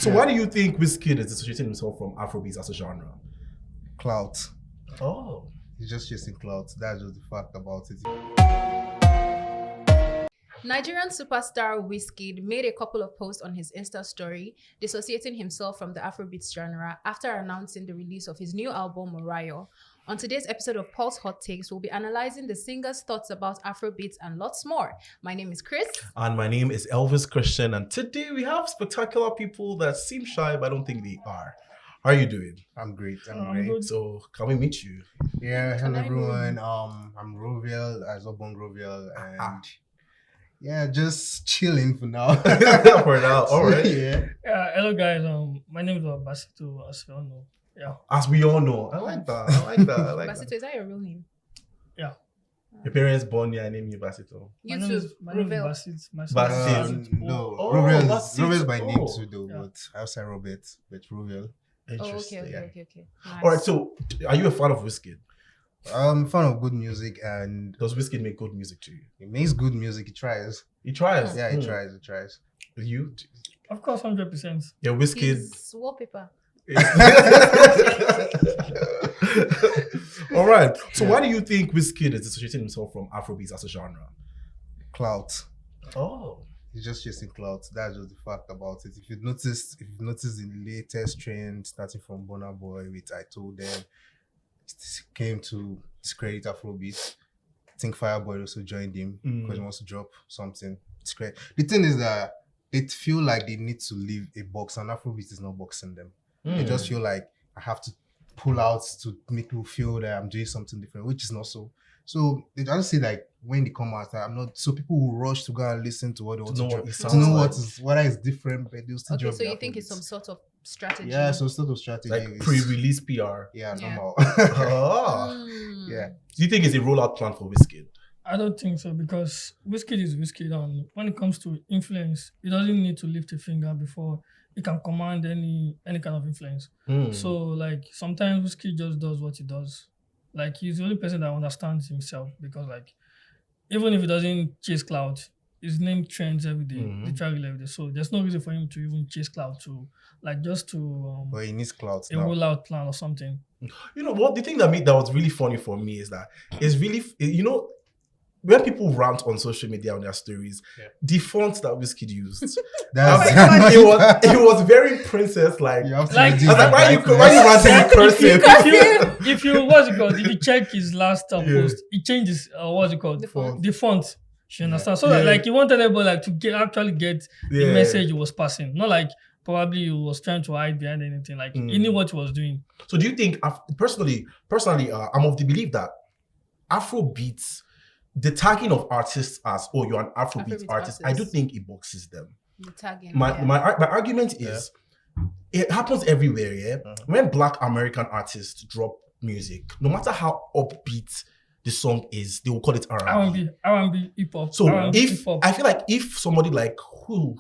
So why do you think Wizkid is dissociating himself from Afrobeats as a genre? Clout. Oh. He's just chasing clout. That's just the fact about it. Nigerian superstar Wizkid made a couple of posts on his Insta Story, dissociating himself from the Afrobeats genre after announcing the release of his new album, Morayo. On today's episode of Pulse Hot Takes, we'll be analyzing the singer's thoughts about Afrobeats and lots more. My name is Chris. And my name is Elvis Christian, and today we have spectacular people that seem shy, but I don't think they are. How are you doing? I'm great. Good. So, can we meet you? Yeah, hello everyone. I'm Roviel as Obong Roviel, and yeah, just chilling for now. For now, all right. Yeah. Hello guys. My name is Basito, as you all know. Yeah. As we all know, I like that. Basito, is that your real name? Yeah. Your parents born here, I name you Basito. You My too, name is Roviel. Basit. My Basit. son is No, Oh, Roviel's Basit. by name Oh. too, though, Yeah. but outside Robert, but Roviel. Oh, Interesting. okay. Nice. All right, so are you a fan of Wizkid? I'm a fan of good music, and Does Wizkid make good music to you? he makes good music. He tries. He tries. Yeah, he tries. You? Of course, 100%. Yeah, Wizkid. His wallpaper. All right. So why do you think Wizkid is dissociating himself from Afrobeats as a genre? Clout. Oh. He's just chasing clout. That's just the fact about it. If you've noticed the latest trend starting from Burna Boy with I Told Them, it came to discredit Afrobeat. I think Fireboy also joined him because he wants to drop something. The thing is that they feel like they need to leave a box, and Afrobeat is not boxing them. They just feel like I have to pull out to make people feel that I'm doing something different, which is not so. So they just say like when they come out, I'm not. So people will rush to go and listen to what they want to drop, to know whether it's different, but they'll still Okay, drop. so the you think it's Afrobeats. some sort of strategy? Yeah, so sort of strategy, Like pre-release PR. Yeah, Yeah. normal. Oh. Yeah. Do you think it's a rollout plan for Wizkid? I don't think so because Wizkid is Wizkid, and when it comes to influence, he doesn't need to lift a finger before he can command any kind of influence. So like sometimes Wizkid just does what he does. Like he's the only person that understands himself because like even if he doesn't chase Clout, his name trends every day, literally every day. So there's no reason for him to even chase Clout to like just to But he needs clout a now. rollout plan or something. You know what? The thing that was really funny for me is that it's really, when people rant on social media on their stories, the font that Wizkid used, That's it was very princess-like. you have to Like- reduce I was like, the why you brightness. ranting in cursive? if you what's it called? If you check his last post, he changed his what's it called? The font. The font. You understand? So Yeah. that, like he wanted everybody like to actually get Yeah. the message he was passing. Not like probably he was trying to hide behind anything. Like he knew what he was doing. So do you think, personally, I'm of the belief that Afrobeats, the tagging of artists as, oh, you're an Afrobeat Afrobeat artist, I artist. do think it boxes them. The tagging. My argument is, it happens everywhere, yeah? When Black American artists drop music, no matter how upbeat the song is, they will call it R&B. R&B, hip hop. So R&B, if hip-hop. I feel like if somebody like now,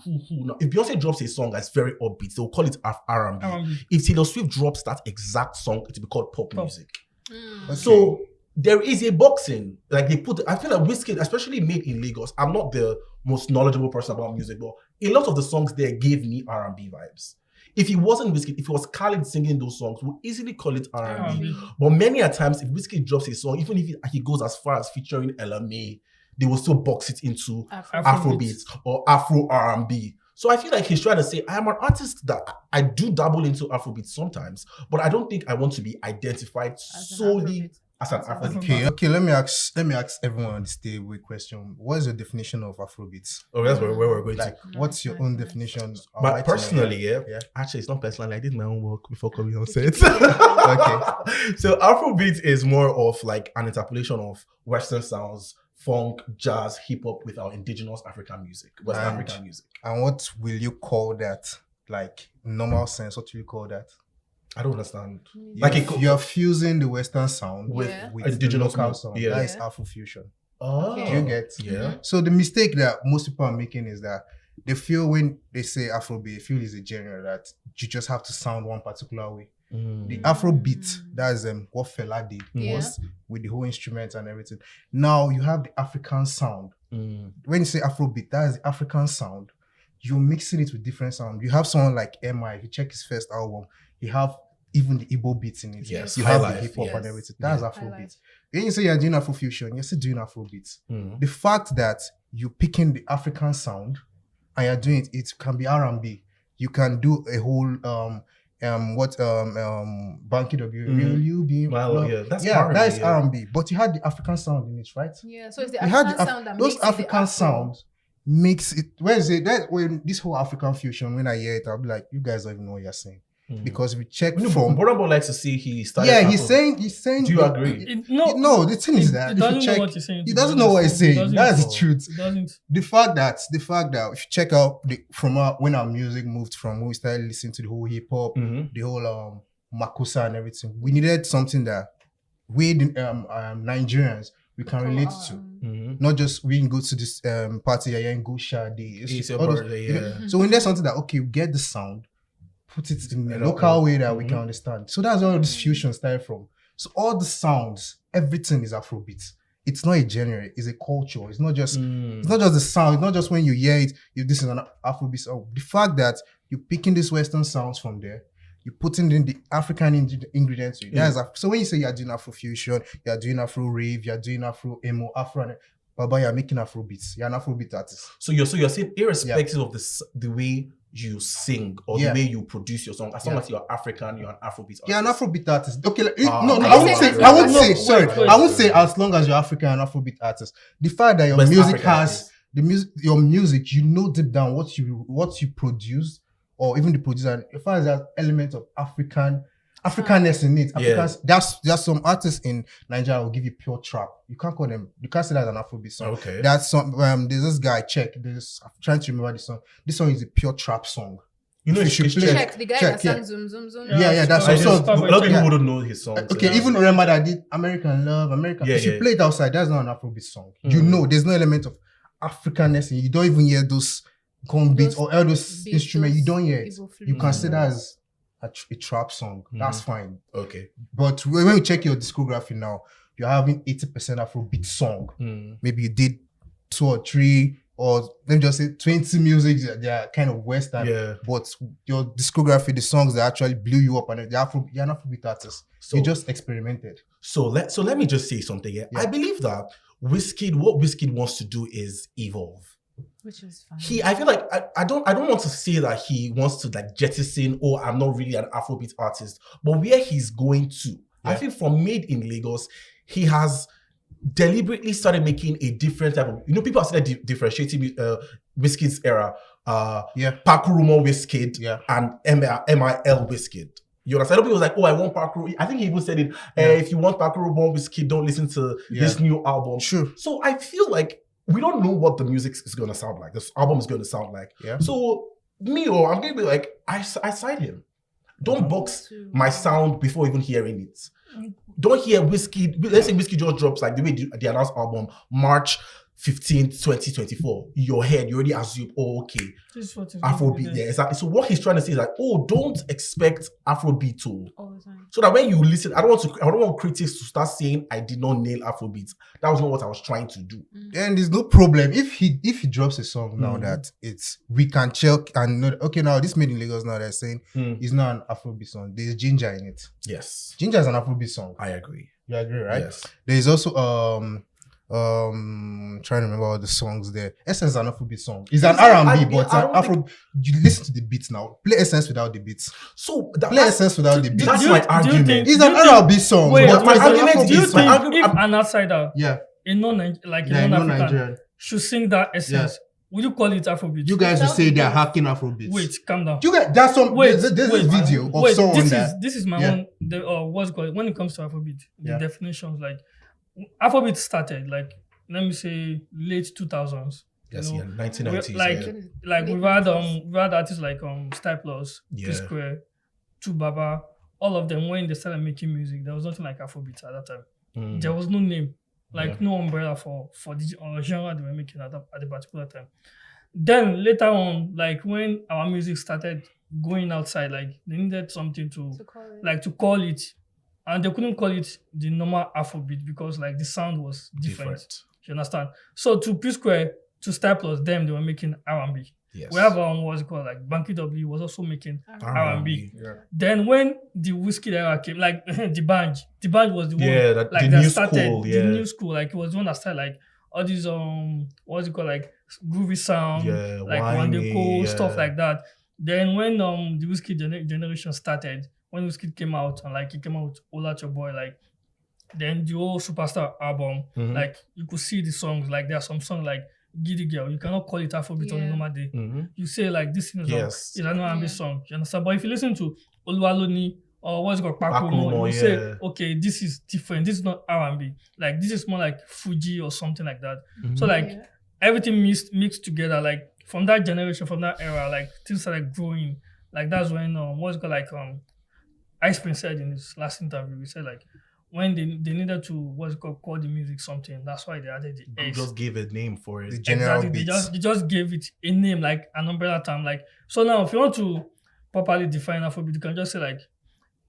if Beyonce drops a song that's very upbeat, they'll call it R&B. R&B. If Taylor Swift drops that exact song, it'll be called pop music. Okay. So there is a boxing. Like I feel like Wizkid, especially made in Lagos. I'm not the most knowledgeable person about music, but a lot of the songs there gave me R&B vibes. If it wasn't Wizkid, if it was Khaled singing those songs, we'll easily call it R&B. R&B. But many a times, if Wizkid drops a song, even if he goes as far as featuring LMA, they will still box it into Afrobeats or Afro R&B. So I feel like he's trying to say, I am an artist that I do dabble into Afrobeats sometimes, but I don't think I want to be identified solely as an Afrobeat. Okay. Let me ask everyone on this table a question. What is your definition of Afrobeats? Oh, that's where we're going Like, to. what's your own definition? But personally, yeah. actually, it's not personal. I did my own work before coming on set. Okay. So Afrobeat is more of like an interpolation of Western sounds, funk, jazz, hip hop with our indigenous African music, West African music. And what will you call that? Like normal sense, what will you call that? I don't understand. You're fusing the Western sound with indigenous the local music. sound. Yeah. That is Afrofusion. Oh, Do you get? Yeah. So the mistake that most people are making is that they feel when they say Afrobeat, they feel it's a genre that you just have to sound one particular way. The Afrobeat, that's what Fela did, was with the whole instruments and everything. Now you have the African sound. When you say Afrobeat, that is the African sound you're mixing it with different sound. You have someone like MI. If you check his first album, he have even the Igbo beats in it. Yes, you high have life, the hip hop yes. and everything. That's High Afrobeat. life. Then you say you're doing Afrofusion, you're still doing Afrobeat. The fact that you're picking the African sound and you're doing it can be R&B. You can do a whole Banky W. Will you be? That's R&B. That is yeah. R&B. But you had the African sound in it, right? Yeah, so it's the You had African sound that those makes African it the Afro. sounds makes it. Where is it? That when this whole African fusion, when I hear it, I'll be like, you guys don't even know what you're saying. Because if we check from Burna Boy likes to see he started. yeah, he's saying. Do you agree? No, the thing is that if you check, he doesn't know what he's saying. That's the truth. He doesn't. The fact that if you check out when our music moved from when we started listening to the whole hip hop, the whole Makusa and everything, we needed something that we Nigerians we can relate to. Not just we can go to this party and go shadi. It's your birthday, yeah. So when there's something that we get the sound, put it in a local way that we can understand. So that's where this fusion started from. So all the sounds, everything is Afrobeat. It's not a genre, it's a culture. It's not just the sound. It's not just when you hear it, if this is an Afrobeat song. The fact that you're picking these Western sounds from there, you're putting in the African ingredients. So when you say you're doing Afrofusion, you're doing Afro rave, you're doing Afro emo, Afro, Baba, you're making Afrobeats. You're an Afrobeat artist. So you're saying irrespective of the way you sing or the way you produce your song, as long as you're African, you're an Afrobeat artist. Yeah, an Afrobeat artist. Okay, I won't say as long as you're African and Afrobeat artist. The fact that your music has your music, you know deep down what you produce, or even the producer, as far as that element of Africanness in it. There's some artists in Nigeria who give you pure trap. You can't say that's an Afrobeat song. Okay. That's some there's this guy, I'm trying to remember this song. This song is a pure trap song. You know, you should play. Check the guy that sang Zoom Zoom Zoom. Yeah, that's a song. lot of people wouldn't know his song. Okay, even remember that I did American Love, American. If you play it outside, that's not an Afrobeat song. You know, there's no element of Africanness in it. You don't even hear those gun beats or all those instruments. You don't hear it. You consider that as a trap song. That's fine. Okay. But when you check your discography now, you're having 80% Afrobeat song. Maybe you did 2 or 3, or let me just say 20 music. They're kind of Western. But your discography, the songs that actually blew you up, and you're an Afrobeat artist. So you just experimented. So let me just say something here. I believe that what Wizkid wants to do is evolve. Which is fine. I feel like I don't want to say that he wants to like jettison, I'm not really an Afrobeat artist, but where he's going to, I think from Made in Lagos, he has deliberately started making a different type of, people have started differentiating Wizkid's era, Pakurumo Wizkid and MIL Wizkid. You understand? People was like, I want Pakurumo. I think he even said it, if you want Pakurumo Wizkid, don't listen to this new album. Sure. So I feel like we don't know what the music is going to sound like. This album is going to sound like. Yeah. So I'm going to be like, I side him. Don't box my sound before even hearing it. Don't hear Wizkid. Let's say Wizkid just drops like the way they announced album March 15th, 2024. In your head, you already assume, okay, Afrobeat. Yeah, exactly. So what he's trying to say is like, don't expect Afrobeat to. So that when you listen, I don't want critics to start saying I did not nail Afrobeat. That was not what I was trying to do. And there's no problem if he drops a song now that we can check and know. Okay, now this Made in Lagos now they're saying it's not an Afrobeat song. There's Ginger in it. Yes, Ginger is an Afrobeat song. I agree. You agree, right? Yes. There is also trying to remember all the songs there. Essence is an Afrobeat song. It's an R&B, but it's an Afro. You listen to the beats now. Play Essence without the beats. So play Essence without the beats. That's my argument. It's an R&B song. Wait, but my argument is is if an outsider, a non-African, Nigerian should sing that Essence, would you call it Afrobeat? You guys will say they're hacking Afrobeats. Wait, calm down. You guys, there's some. There's a video of someone this is my own. What's called when it comes to Afrobeat, the definitions like Afrobeat started like. Let me say late 2000s. Yes, 1990s. We've had artists like Style Plus, P-Square, Tubaba, all of them when they started making music. There was nothing like Afrobeat at that time. There was no name, no umbrella for the genre they were making at the particular time. Then later on, like when our music started going outside, like they needed something to call it. And they couldn't call it the normal Afrobeat because like the sound was different. You understand? So to P-Square, to Style Plus, them, they were making R&B. Yes. We have what's it called, like Banky W was also making R&B. Yeah. Then when the Wizkid era came, like the band was the one that, like the that new started school, the new school. Like it was the one that started like all these what's it called, like groovy sound, like Wandeko, stuff like that. Then when the Wizkid generation started, when Wizkid came out and like he came out with Ola Your Boy, like then the whole Superstar album, like you could see the songs, like there are some songs like Giddy Girl, you cannot call it Afrobeat on a normal day. You say like this is an R&B song, you understand? But if you listen to Oluwaloni or what's it called, Pakumo, you say, okay, this is different, this is not R&B. Like this is more like Fuji or something like that. So like everything mixed together, like from that generation, from that era, like things started growing. Like that's when what's it called, like Ice Prince said in his last interview, he said like when they needed to what's it called, call the music something, that's why they added the S. Just gave a name for it. The general exactly. They just gave it a name, like an umbrella term. Like so now if you want to properly define Afrobeat, you can just say like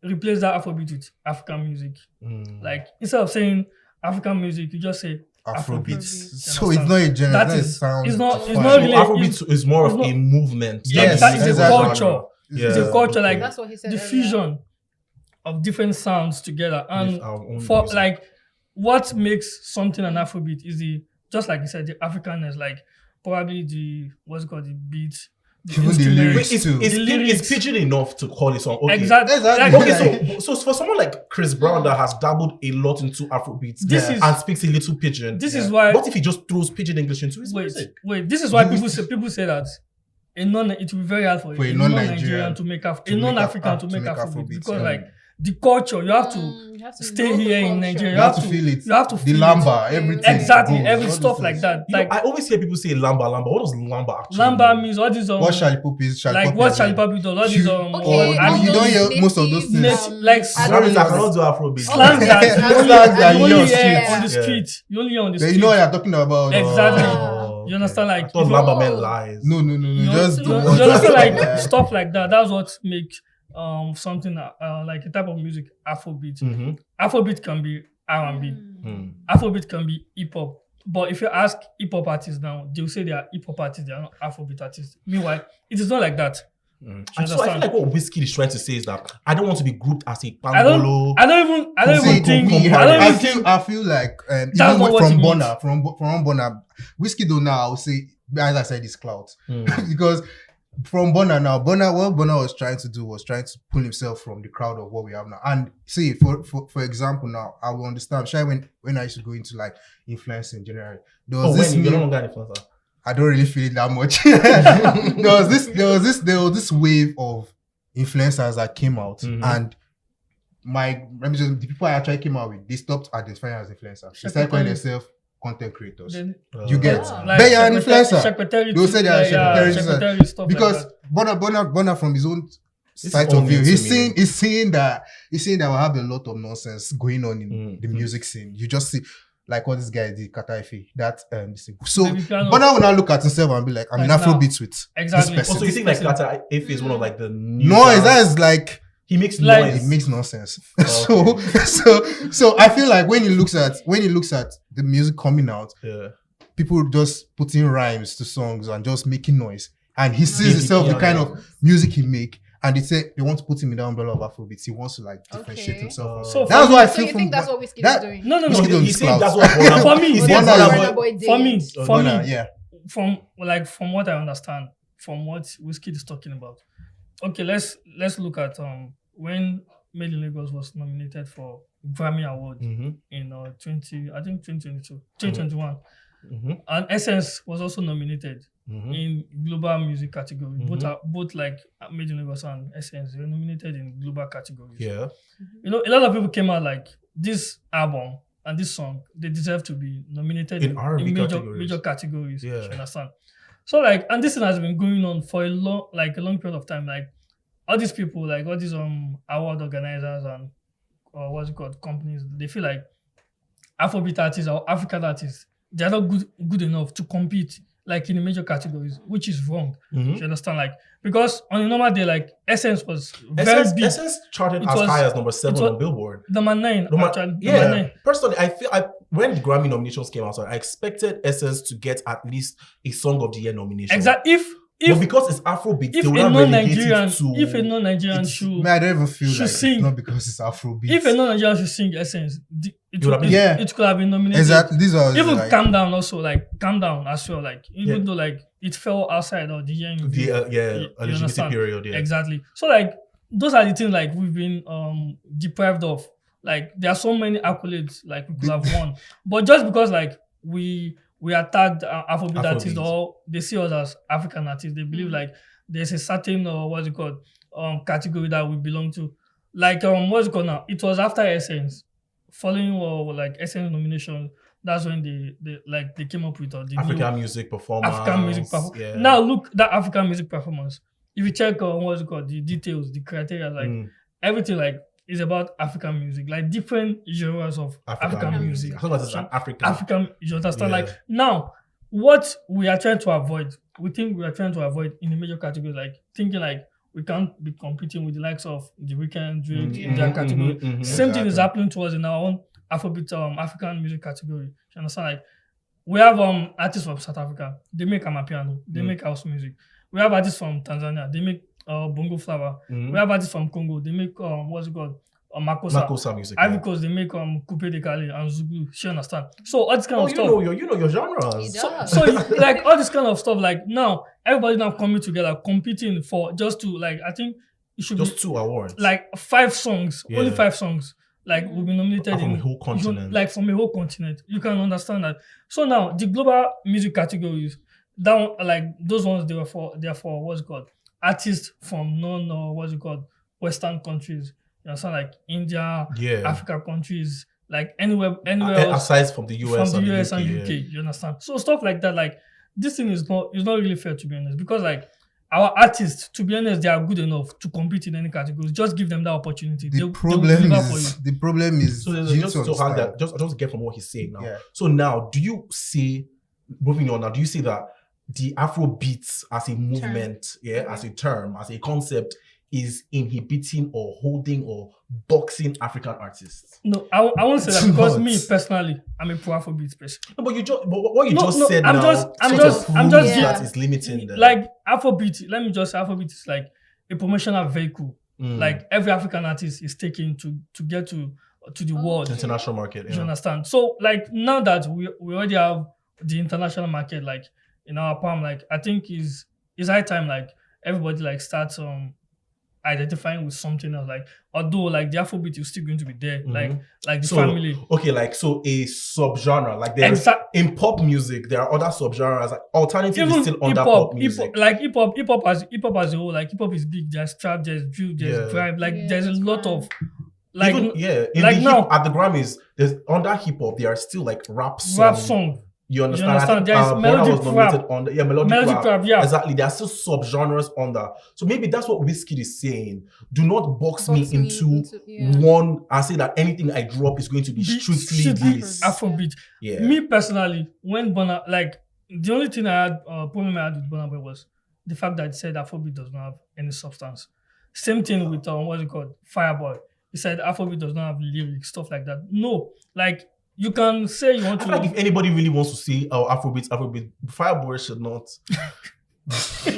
replace that Afrobeat with African music. Like instead of saying African music, you just say Afrobeat. So it's not a genre, that is sound. it's not really Afrobeat is more of a movement. Yes, it's a culture. Yeah. It's a culture, like That's what he said the earlier. fusion of different sounds together. And for music. like what makes something an Afrobeat is just like you said, the Africanness, like probably the what's it called, the beat, the Even the lyrics too. It's pidgin enough to call it song. Okay. Exactly. Okay, so for someone like Chris Brown that has dabbled a lot into Afrobeats and speaks a little pidgin, this is why. What if he just throws pidgin English into his music? Wait, this is why people say that it will be very hard for a non-Nigerian to make a non-African to make Afrobeat because like the culture, you have to stay here in Nigeria. You have to feel it. You have to feel the lamba, everything. Exactly, every stuff like that. You like know, I always hear people say lamba. What does lamba actually lamba mean? means all these what Shalipopi is. Like what Shalipopi does, all these you don't hear most of those things. like I cannot do Afrobeat. slang that you only hear on the street. You only hear on the street. You know what you're talking about. Exactly. You understand, like I thought lamba meant lies. No. Just you understand, like stuff like that. That's what makes something like a type of music Afrobeat. Afrobeat can be R&B. Afrobeat can be hip hop. But if you ask hip hop artists now, they'll say they are hip hop artists. They are not Afrobeat artists. Meanwhile, it is not like that. So I feel like what Wizkid is trying to say is that I don't want to be grouped as a Pangolo. I don't even think. I feel like even from Bonner, Wizkid though now I would say, as I said, is Clout because from Bonner now, what Bonner was trying to do was trying to pull himself from the crowd of what we have now. And see, for example, now I will understand. When I used to go into like influencing generally, there was you're no longer an influencer. I don't really feel it that much. there was this wave of influencers that came out, and the people I actually came out with, they stopped identifying as influencers. They started calling themselves content creators. You get they are an influencer. They'll say they are secretaries because Bonner from his own side of view, he's seeing that we have a lot of nonsense going on in the music scene. You just see. Like what this guy did, Kataifi, that so Bonner will now look at himself and be like, I'm in Afrobeats with Exactly. this person. Also, you think like Kataifi is one of like the new that is like he makes noise. He makes nonsense. Okay. So I feel like when he looks at the music coming out, people just putting rhymes to songs and just making noise, and he sees himself the kind of music he make. And they say they want to put him in the umbrella of Afrobeats. He wants to like differentiate himself. So that's what I feel. So you think that's what Wizkid is doing? No. He's saying that's what For me, yeah. From what I understand, from what Wizkid is talking about. Okay, let's look at when Made in Lagos was nominated for Grammy Award in 2021. And Essence was also nominated in global music category. Both like Made in Lagos and Essence were nominated in global categories. Yeah. You know, a lot of people came out like this album and this song, they deserve to be nominated in major categories. Yeah. You understand? So like, and this thing has been going on for a long period of time. Like all these people, like all these award organizers and what's it called, companies, they feel like Afrobeat artists or African artists, they're not good enough to compete like in the major categories, which is wrong. You understand? Like, because on a normal day, like Essence was very big. Essence charted as high as number 7 on Billboard. Number 9. Number 9. Personally, I feel when the Grammy nominations came out, I expected Essence to get at least a Song of the Year nomination. Exactly. But because it's Afrobeat, if they a will not relegate non-Nigerian, it to. if a non-Nigerian should, Man, I don't even feel should like sing. it's not because it's Afrobeat. if a non-Nigerian should sing Essence, would have been- it could have been nominated. Exactly. These are Even like, Calm Down also, like Calm Down as well, like even though like it fell outside of the year in the review, LGBT understand? period. Yeah. Exactly. So like those are the things like we've been deprived of. Like there are so many accolades like we could have won, but just because like we are tagged Afrobeat artists, or they see us as African artists, they believe like there's a certain what's it called category that we belong to. Like what's it called now? It was after Essence, following like Essence nomination. That's when they came up with the African music performance. African music performance. Yeah. Now look that African music performance. If you check what's it called, the details, the criteria, like everything like is about African music, like different genres of African music. As long as it's an African, you understand? Like now, what we are trying to avoid, we think we are trying to avoid in the major categories, like thinking like we can't be competing with the likes of The Weeknd, Drake in their category. Same thing is happening to us in our own Afrobeat African music category. You understand? Like we have artists from South Africa, they make amapiano, they make house music. We have artists from Tanzania, they make bongo flower. We have artists from Congo, they make what's it called? Makossa music. Ivory Coast, they make Coupe de Cali and Zulu. You understand? So all this kind of stuff. You know your genres. So like all this kind of stuff, like now everybody now coming together, competing for just to like I think it should just be 2 awards. like 5 songs, only 5 songs. Like will be nominated from a whole continent. Like from a whole continent. You can understand that. So now the global music categories, that like those ones they are for what's it called? Artists from Western countries. You understand, like India, Africa countries, like anywhere else aside from the US, and UK. You understand? So stuff like that, like this thing is not really fair, to be honest, because like our artists, to be honest, they are good enough to compete in any category. Just give them that opportunity. The problem is so just to get from what he's saying now. Yeah. So now, do you say that the Afrobeats as a movement, as a term, as a concept, is inhibiting or holding or boxing African artists? No, I won't say that because me personally, I'm a pro Afrobeats person. No, but what you just said I'm now, just that is limiting them. Like Afrobeat, let me just say Afrobeat is like a promotional vehicle. Like every African artist is taking to get to the world, international market. You understand? So like now that we already have the international market like in our palm, like I think is high time like everybody like starts identifying with something else, like although like the Afrobeat is still going to be there, like the family. Okay, like so a subgenre, like there's in pop music, there are other subgenres. Like alternative is still under pop music. Like hip hop as a whole, like hip hop is big. There's trap, there's drill, there's drive. Like there's a lot of like like now at the Grammys, there's under hip hop there are still like rap song. You understand? There is melodic rap. Melodic rap. Yeah. Exactly. There are still subgenres under. So maybe that's what Wizkid is saying. Do not box me into one and say that anything I drop is going to be strictly this. Afrobeat. Yeah. Me personally, when Burna, like the only thing I had problem I had with Burna Boy was the fact that he said Afrobeat does not have any substance. Same thing with what's it called? Fireboy. He said Afrobeat does not have lyrics, stuff like that. No, like. You can say you want to. Like if anybody really wants to say Afrobeat, Fireboy should not.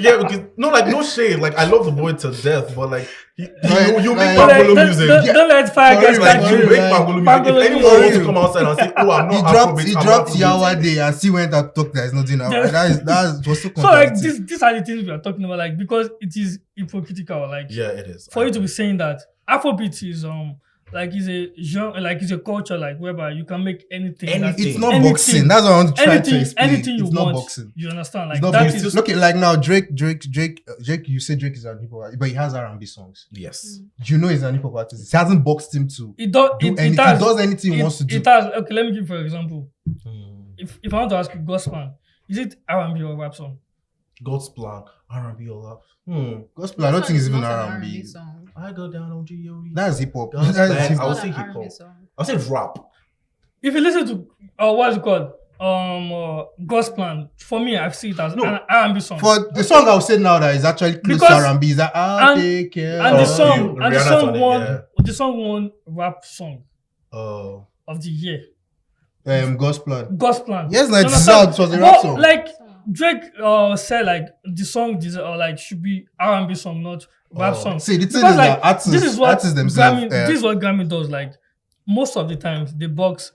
Yeah, because no shade. Like I love the boy to death, but like you make Pangolo music. Don't let fire get like you make Pangolo music. If anyone wants to come outside and say, "Oh, I'm not Afrobeat," he dropped Yawa Day and see when that talk there is nothing. That was so. So like these are the things we are talking about, like because it is hypocritical. Like it is for you to be saying that Afrobeat is like it's a genre, like it's a culture, like whereby you can make anything. It's not boxing. That's what I want to try to explain. Anything you want. Boxing. You understand? Like that is. Look at like now Drake. You say Drake is an hip hop artist, but he has R&B songs. Yes. You know he's an hip hop artist. He hasn't boxed him to. He does anything he wants to do. It has. Okay, let me give for example. If I want to ask you, God's Plan, is it R&B or rap song? God's Plan, R&B or rap? God's Plan, I don't think it's even R&B. I go down on G.O.D. That's hip hop. I would say hip hop. I would say rap. If you listen to what's it called? God's Plan, for me, I see it as an R&B song. For the song I would say now that is actually close to R&B is that I'll take care. And the song won rap song of the year. God's Plan. God's Plan. Yes, like it was a rap song. Like Drake said like the song like should be R&B song, not rap song. See, the thing Because, is like, that this is what artists themselves. This is what Grammy does. Like most of the times, they box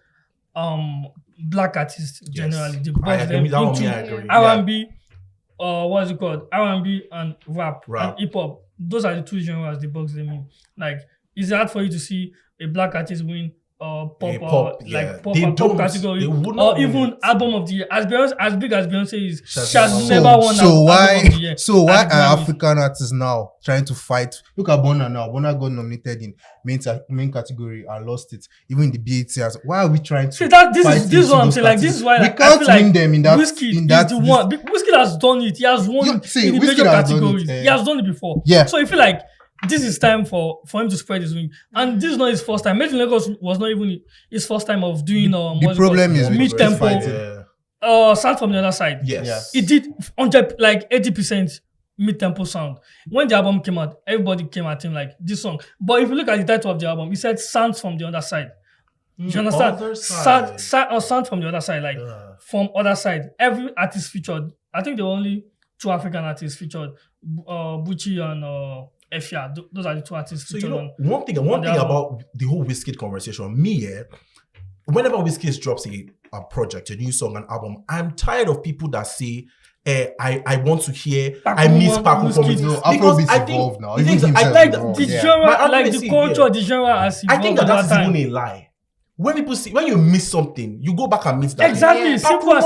black artists generally. They box them into R&B. What's it called? R&B and rap and hip hop. Those are the two genres they box them in. Like it's hard for you to see a black artist win pop category or even album of the year. As big as Beyonce is, she has never won album of the year. So why are African artists now trying to fight? Look at Burna now. Burna got nominated in main category and lost it. Even in the BET. Why are we trying to? See, this is what I'm saying. Like this is why we can't win them in that. Wizkid is the one. Wizkid has done it. He has won in the major categories. He has done it before. Yeah. So I feel like this is time for him to spread his wing. And this is not his first time. Made in Lagos was not even his first time of doing the problem is mid-tempo. Sound from the other side. Yes. It did 80% mid-tempo sound. When the album came out, everybody came at him like this song. But if you look at the title of the album, it said sounds from the other side. Do you understand? Sound from the other side, like from other side. Every artist featured. I think there were only 2 African artists featured, Bucci and Efia. Those are the 2 artists featured. So one thing about the whole Wizkid conversation, whenever Wizkid drops a project, a new song, an album, I'm tired of people that say, I want to hear, I miss Paco from it. Afrobeats evolved now. I like the genre, like the culture, the genre has evolved. I think that is even a lie. When you miss something, you go back and miss that. Exactly. Paco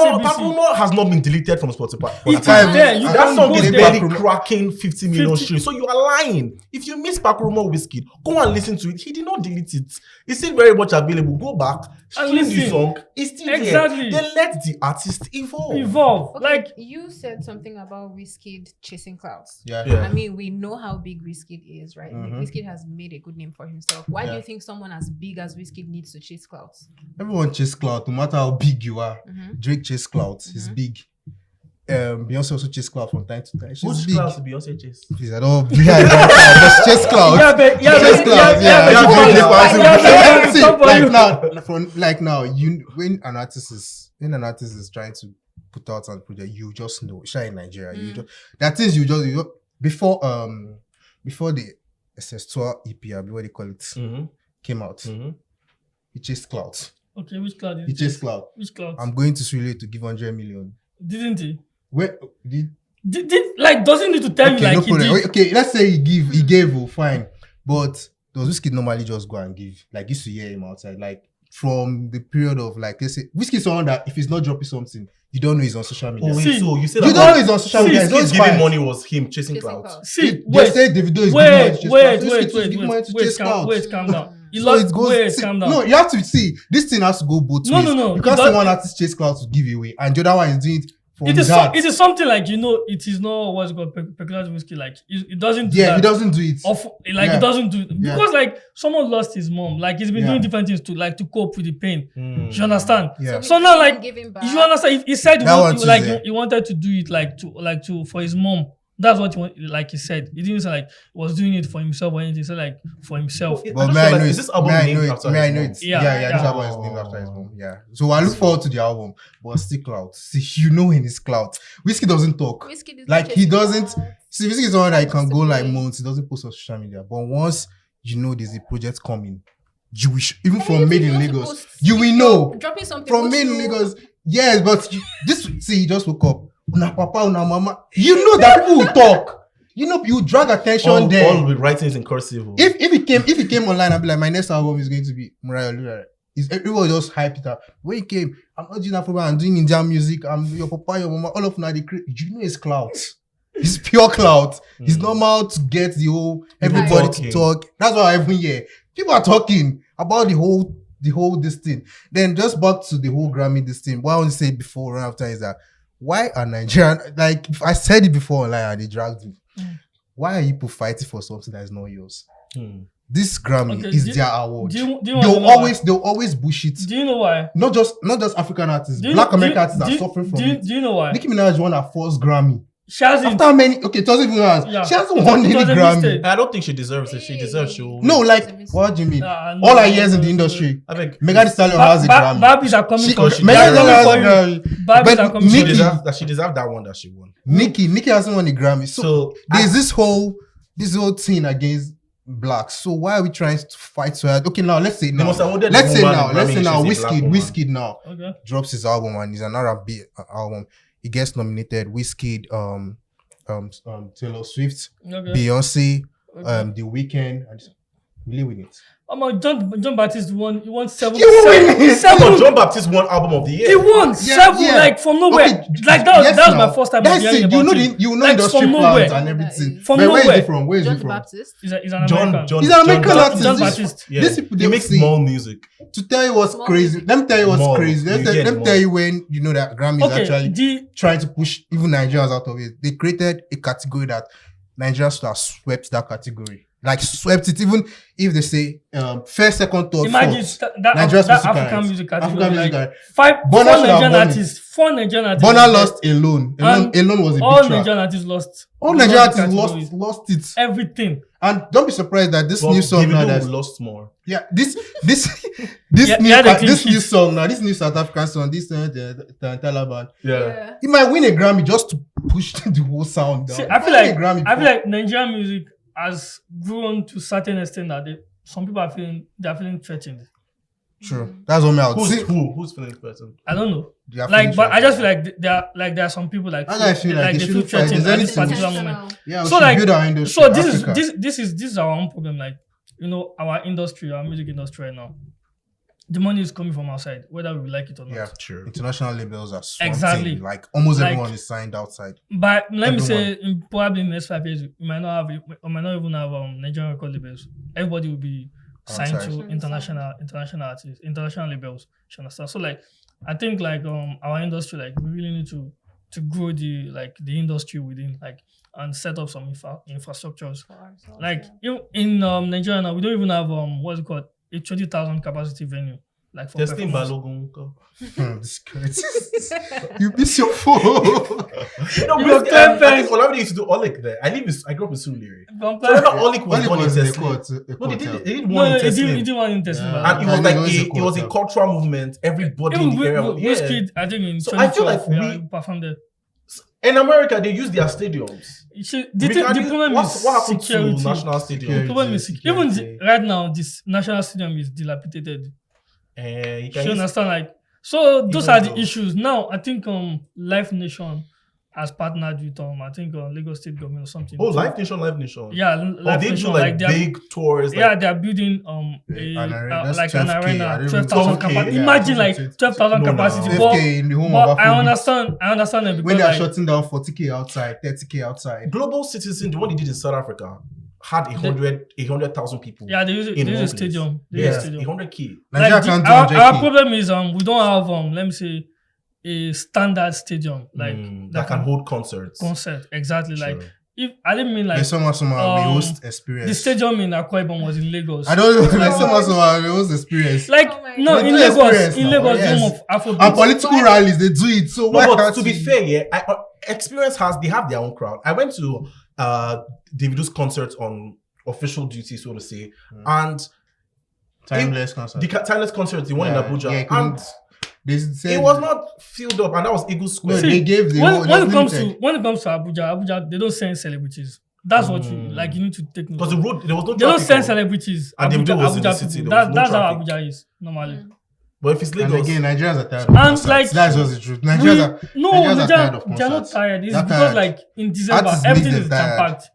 has not been deleted from Spotify. That song is barely cracking 50 million streams. So you are lying. If you miss Paco Wizkid, go and listen to it. He did not delete it. It's still very much available. Go back, stream the song. It's still there. Then let the artist evolve. Okay, like you said something about Wizkid chasing clouds. Yeah. I mean, we know how big Wizkid is, right? Mm-hmm. Wizkid has made a good name for himself. Why do you think someone as big as Wizkid needs to chase clouds? Everyone chase clout, no matter how big you are. Drake chase clout. He's big. Beyonce also chase clout from time to time. Which big. clout Beyonce chase? Please, I don't be right now. Just chase clout. Like now, when an artist is trying to put out a project, you just know. Especially in Nigeria, before the SS Tour EP, what they call it, came out. He chased clout. Okay, which cloud? He chased clout. Which cloud? I'm going to Sri to give 100 million. Didn't he? Where doesn't need to tell you like he did. Okay, let's say he gave, fine. But does Wizkid normally just go and give? Like, used to hear him outside. Like, from the period of, like, let's say, Wizkid someone that if he's not dropping something, you don't know he's on social media. Oh, wait, so you said you don't know he's on social media. Wizkid's giving money was him chasing clout. See, wait, say Davido is giving money to chase clout. Wait, calm down. Calm down. No, you have to see, this thing has to go both ways. No. You can't say one artist chase clout to give away, and the other one is doing it from his heart. It is something like, it is not what's called peculiar to Wizkid. Like, it doesn't do that. Yeah, he doesn't do it. It doesn't do it. Because, like, someone lost his mom. Like, he's been doing different things to cope with the pain. You understand? Yeah. So now, like, you understand? He said he wanted to do it, for his mom. That's what he said. He didn't say like he was doing it for himself or anything. He said like for himself. But may I know is this album named after his mom? Yeah, this album is named after his mom. Yeah. So I look forward to the album. But still clout. See, in his clout. Wizkid doesn't talk. Like he doesn't. See, Wizkid is someone that can go like months. He doesn't post on social media. But once there's a project coming, even from Made in Lagos, you will know. Dropping something from Made in Lagos. Yes, but he just woke up. Una papa, una mama. You know that people will talk. You drag attention there. All with writings in cursive. If he came online and be like, my next album is going to be Morayo. Everyone just hype it up. When he came, I'm not doing Afrobeats, I'm doing Indian music. I'm your papa, your mama, all of now. It's clout. It's pure clout. It's normal to get everybody to talk. That's why every year people are talking about the whole this thing. Then just back to the whole Grammy this thing. What I want to say before and after is that why are Nigerian, like I said it before online and they dragged me. Why are you people fighting for something that is not yours? This Grammy is their award. They'll always bullshit. Do you know why? Not just African artists, Black American artists are suffering from it. Do you know why? Nicki Minaj won her first Grammy She hasn't. After many, okay, it wasn't even us. Yeah. She hasn't won any Grammy. I don't think she deserves it. She deserves. She will. No, like, what do you mean? All her years in the industry, I think Megan Thee Stallion has a Grammy. Barbies are coming for you. Megan Thee They are Stallion has a coming for you. Grammy. Barbies But are coming she for you. deserved that one that she won. Nicki hasn't won a Grammy. So there's I- this whole thing against blacks. So why are we trying to fight so hard? Okay, now let's say They now. must have awarded Let's the say woman now. the Let's Grammy, say now. she's a black woman. Wizkid now Okay. drops his album and it's an R&B album. He gets nominated. Wizkid, Taylor Swift, Okay. Beyonce, Okay. The Weeknd, and will he win it? John Baptiste won. He won 7. You win it! No, John Baptiste won album of the year. He won 7 yeah. like from nowhere. Okay, Like that was yes, my now. first time That's hearing it. about You know him. you know Like, industry from plans nowhere. and everything. From But where is nowhere. he from? Where is he John the from? Baptist. He's an American. He's an American artist. John This- Baptiste. Yeah. These people He they makes see. small music. To tell you what's Small crazy, music. let me tell you what's More. crazy. Let You me get tell more. you when you know that Grammy is Okay. actually trying to push even Nigerians out of it. They created a category that Nigerians have swept that category. Like swept it, even if they say first, second, third, Imagine fourth. that Nigeria's African music music African category. music Like, category. four Burna should have Nigerian won it. artists. 4 Nigerian artists. Burna lost alone. And Alone was a all big track. Nigerian artists lost. All Lost Nigerian the artists categories. lost it. Everything. And don't be surprised that this But new song now Davido that's lost more. yeah this Yeah, he had a clean this new sheet. song now this new South African song this Taliban Yeah. he might win a Grammy just to push the whole sound down. See, I feel Win a Grammy like Nigerian music has grown to a certain extent that some people are feeling threatened. true. That's what I would say. Who's feeling threatened? I don't know. They are Like, feeling but I just feel threatened. like there are some people like That's how I feel like they they feel shouldn't fight. threatened There's at this anything- particular moment. Yeah, we So should like, build our industry. so Africa. this is our own problem. Like, you know, our industry, our music industry right now, the money is coming from outside, whether we like it or not. Yeah, Sure. international labels are swamping. Exactly. Like almost Like- everyone is signed outside. But let me Everyone. say, probably in the next 5 years, we might not even have Nigerian record labels. Everybody will be signed Outside. to international artists, international labels. You understand? So like, I think like our industry, like we really need to grow the industry within, like, and set up some infrastructures. Like in Nigeria now, we don't even have what's it called, a 20,000 capacity venue. Like for Testing performance. Balogun. This is crazy. You miss your phone. No, You were but playing I think Olamide used to do Olik there. I grew up in Suliri. So Compare- remember Olik was Only born in was in the Teslim. court. No, they did No, one in it Teslim. didn't want in Tesla. Yeah. And it was I like know it's a it was a quota. cultural movement. Everybody in the area was Wizkid, I think in So I feel like 2012, we performed there. In America, they use their stadiums. The problem is what happened security. to national stadium? The problem is even Security. right now, this national stadium is dilapidated. You You can use, understand? Like, so those Even are the though- issues. Now, I think Life Nation has partnered with I think Lagos State government or something. Live Nation. Yeah, Oh, Life they Nation, do like they are, big tours. yeah, they are building An arena, that's like an 12K. I arena, don't 12,000 even- capacity. yeah, Imagine I like think it's- 12,000 no, no. capacity. 12K in the home But of I Afrobeats. understand it When because they are like, shutting down 40K outside, 30K outside. Global Citizen, the one they did in South Africa, had 100,000 people. yeah, they use in a one stadium. They use Yes, a stadium. 100K. Nigeria Like can't do our 100K. problem is we don't have let me say a standard stadium like That can hold concerts. concert exactly Sure. like if I didn't mean like Like somehow we host the experience. stadium in Akwa Ibom was in Lagos. I don't know, like somehow we host experience. Like Oh my no God. in They do Lagos experience now, home yes. of Afrobeats. And political rallies, they do it. So why No, but can't to be we- fair, yeah, Experience they have their own crowd. I went to Davido's concert on official duty, so to say, and Timeless concert. the Timeless concert, the one in Yeah, Abuja, yeah, it couldn't- and They said it was not filled up, and that was Eagle Square. No, they gave the whole- when that's it comes limited. to Abuja they don't send celebrities. That's what you like. You need to take note. Because the road, there was no They don't traffic send on- celebrities. And Davido was in the city, people. there was no That's how traffic. Abuja is normally. But if it's And Lagos, again, Nigerians are tired of And concerts. like- That's just the truth. Nigerians are tired of They're not concerts. tired. It's They're because tired. like in December Artists everything need is them jam tired. packed.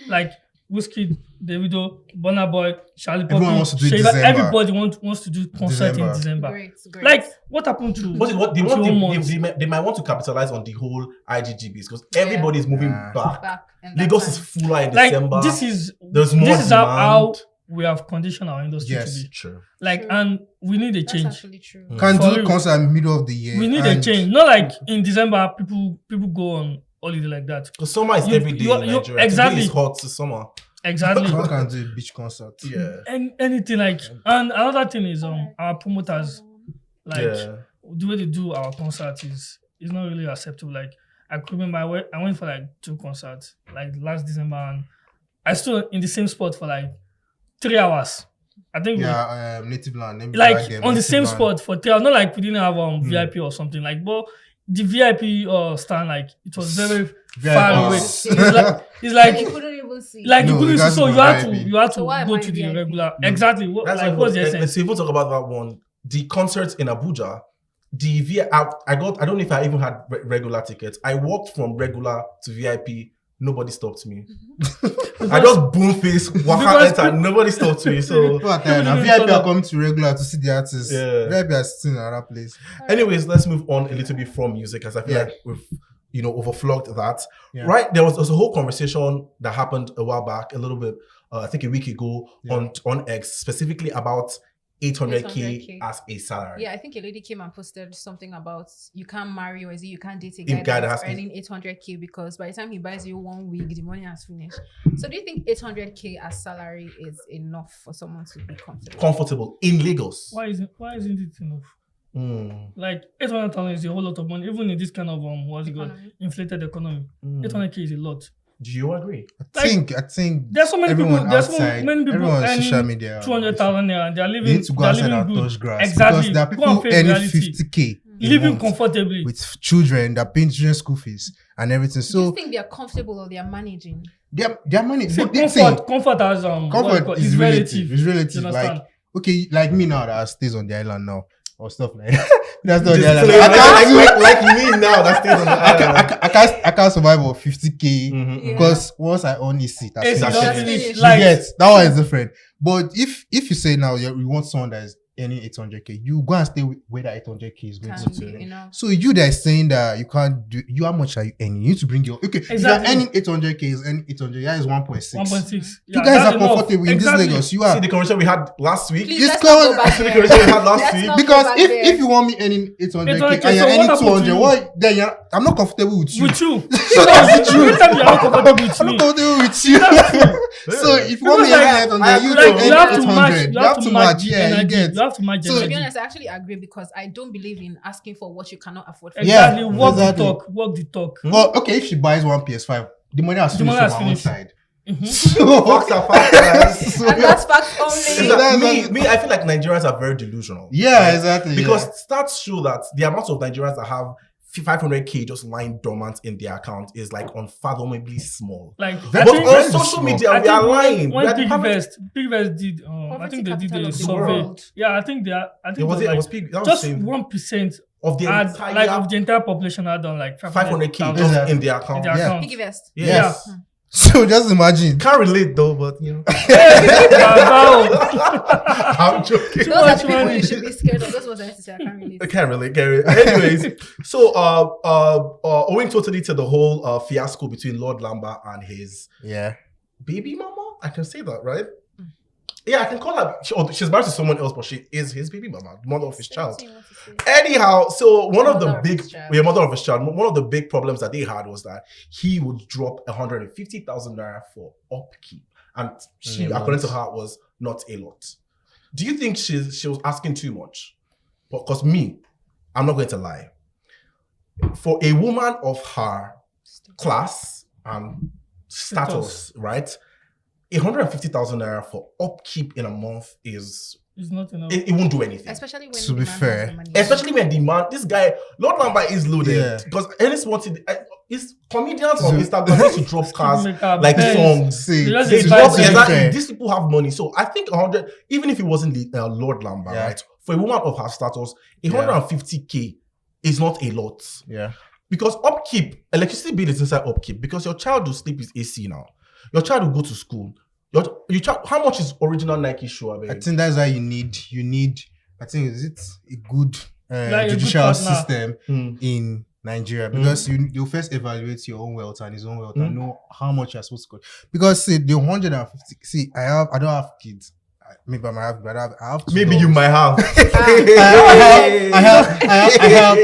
Like Wizkid, Davido, Burna Boy, Charlie Everyone Puth, wants to do it Sheva, December. everybody wants to do concert in December. December. Great. Like what happened to what they want, 2 months? they might want to capitalize on the whole IGGBs because everybody is moving Yeah. back. in that Lagos time. is fuller in Like December. this There's more is how demand. we have conditioned our industry Yes. to be. True. Like True. and we need a That's change. actually true. Can For do real. concert in the middle of the year. We need a and change. Not like in December people go on holiday like that. Because summer is You- every day you- in you- Nigeria. exactly. Today is hot, it's summer. Exactly. How can do a beach concert? Yeah. And anything like and another thing is our promoters like Yeah. the way they do our concerts is not really acceptable. Like I could remember I went for like 2 concerts, like last December, and I stood in the same spot for like 3 hours. I think Native Land. like on the same spot for 3 hours. Not like we didn't have VIP or something like, but the VIP stand, like it was very far away. It's like you couldn't even see. Like you couldn't see, so you had to So why go am I to the VIP? regular. Exactly. What was the essence? Let's even talk about that one. The concerts in Abuja. I don't know if I even had regular tickets. I walked from regular to VIP. Nobody stopped me. I just boom face, walk out, and nobody stopped me. So VIP are coming to regular to see the artists. Yeah. VIP are sitting in another place. Anyways, let's move on a little bit from music, as I feel like we've overflogged that. Yeah. Right? There was a whole conversation that happened a while back, a little bit, I think a week ago, on X, specifically about 800K as a salary. Yeah, I think a lady came and posted something about you can't marry, or is it you can't date a guy that's earning 800K because by the time he buys you 1 wig, the money has finished. So do you think 800K as salary is enough for someone to be comfortable in Lagos? Why isn't it enough? Like 800,000 is a whole lot of money, even in this kind of inflated economy. 800K is a lot. Do you agree? I think there's so many people. There's so many people earning social media 200,000 naira, and they're living. They need to go outside and touch grass. Exactly. Because there are people earning 50K, living comfortably with children. They're paying children school fees and everything. So do you think they're comfortable or they're managing? They're managing. Comfort as comfort is relative. It's relative. Like okay, like me now that stays on the island now. Or stuff like that. That's not like me now that stays on the island. I can't survive on 50K because once I own AC, that's finished. That one is different. But if you say now you want someone that is earning 800K, you go and stay where that 800K is going to. So you that is saying that you can't do, how much are you earning? You need to bring your if you're earning 800K is earning 800, that is 1.6. 1.6. You guys are comfortable in this Lagos. You are. See the conversation we had last week. Because if you want me earning 800K and you're earning 200, then I'm not comfortable with you. So that's the truth. I'm not comfortable with me. I'm not comfortable with you. So if you want me earning 800, you have to match. Yeah, you get. You have to match. So to be honest, I actually agree because I don't believe in asking for what you cannot afford. Exactly. Walk the talk. Well, okay, if she buys one PS5, the money has finished from our own side. So facts are facts. And that's facts only. Me, I feel like Nigerians are very delusional. Yeah, right? Exactly. Because stats show that the amount of Nigerians that have 500K just lying dormant in their account is like unfathomably small. Like, but on social media, we are lying. When Big Vest did, I think they did a survey. Yeah, I think they are. I think it was just 1% of the entire of the entire population had done like 500K just in their account. Big Vest. Yes. So just imagine. Can't relate though, but you know. I'm joking. Those are the people you should be scared of. Those was necessary. I can't relate. Anyways, so owing totally to the whole fiasco between Lord Lamba and his baby mama, I can say that, right? Yeah, I can call her. She's married to someone else, but she is his baby mama, mother of his child. Anyhow, so one of the big problems that they had was that he would drop 150,000 naira for upkeep, and she, according to her, was not a lot. Do you think she was asking too much? Because me, I'm not going to lie. For a woman of her class and status, right? 150,000 naira for upkeep in a month is not enough. It won't do anything. Especially when to be fair, this guy, Lord Lamba is loaded because any small thing, comedians on Instagram need to drop cars like songs. These people have money, so I think 100. Even if it wasn't the Lord Lamba, right? For a woman of her status, 150K is not a lot. Yeah, because upkeep, electricity bill is inside upkeep because your child will sleep with AC now. Your child will go to school. Your child, how much is original Nike shoe? I think that's why you need. I think is it a good judicial system in Nigeria because you first evaluate your own wealth and his own wealth and know how much you're supposed to go. Because see, the 150. See, I don't have kids. Maybe I might have, but I have. Maybe you might have. I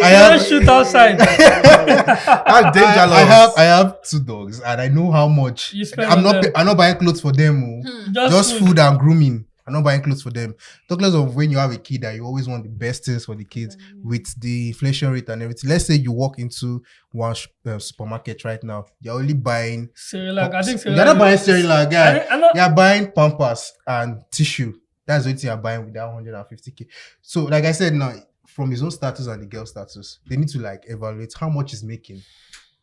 have. Shoot outside. That's dangerous. I have 2 dogs, and I know how much. You spend I'm not buying clothes for them. Just food and grooming I'm not buying clothes for them. Talk less of when you have a kid that you always want the best things for the kids with the inflation rate and everything. Let's say you walk into one supermarket right now, you're only buying Cerelac. I think you're not buying Cerelac, guy. You're buying Pampers and tissue. That's what you're buying with that 150k. So, like I said, now from his own status and the girl status, they need to like evaluate how much he's making.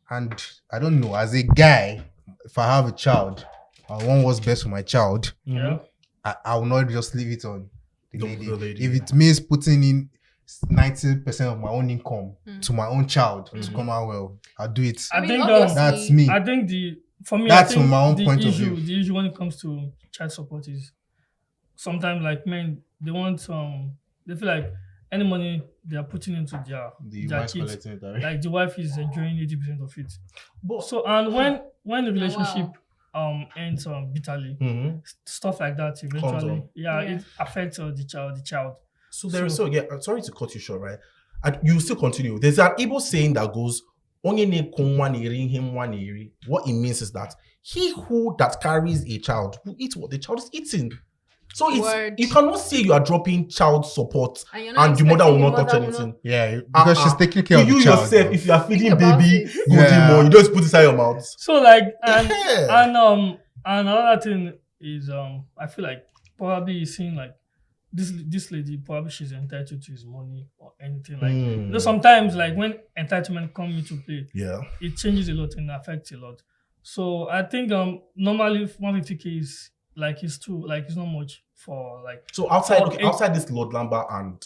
And I don't know, as a guy, if I have a child, I want what's best for my child. Yeah. I will not just leave it on the lady. If it means putting in 90% of my own income to my own child to come out well, I'll do it. I think that's me. I think from my own point of view. The issue when it comes to child support is sometimes like men, they want they feel like any money they are putting into their kids, like the wife is enjoying 80% of it. But so and when the relationship ends bitterly, stuff like that eventually, it affects the child. So sorry to cut you short, right? And you still continue. There's an Igbo saying that goes, what it means is that he who that carries a child will eat what the child is eating. So you cannot say you are dropping child support and the mother will not touch anything. Yeah, because she's taking care of the child. You yourself, if you are feeding baby golden more, you just put it inside your mouth. So like and another thing is I feel like probably seeing like this lady, probably she's entitled to his money or anything like you know, sometimes like when entitlement comes into play, it changes a lot and affects a lot. So I think normally 150k is like it's not much for like. So outside this Lord Lambert and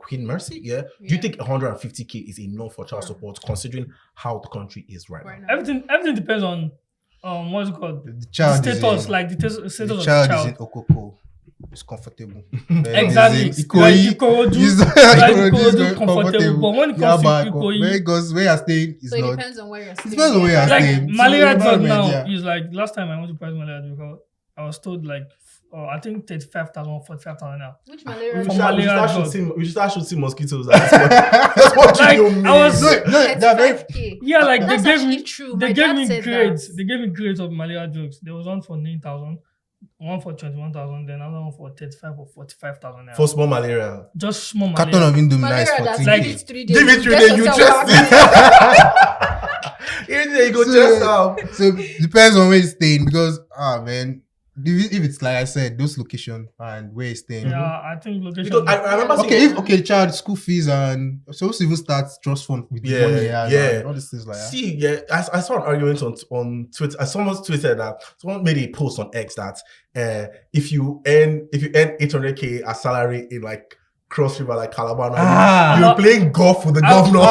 Queen Mercy, do you think 150k is enough for child support considering how the country is right now? Everything depends on what's it called? The status, status of the child. child Is in Okoko. It's comfortable. Exactly. Comfortable. But when it comes to because where you're staying is so not. It depends on where you're staying. It depends on where you're staying. Like malaria drug now is like last time I went to price malaria drug, I was told like I think 35,000 or 45,000 now. Which malaria? We should see mosquitoes. That's what you mean. I was they're very like that's they gave me grades. They gave me grades of malaria drugs. There was one for 9,000. One for 21,000, then another one for 35 or 45,000. For small malaria. Just small malaria. Carton of Indomie nice for like give it 3 days, you just you go just out. So depends on where you're staying because man, if it's like I said, those location and where you're staying. Yeah, I think location. Because I remember the child school fees and so even start trust fund with the money and all these things like that. I saw an argument on Twitter. Someone tweeted that someone made a post on X that if you earn 800k as salary in like Cross River, like Calabar, you're playing golf with the governor.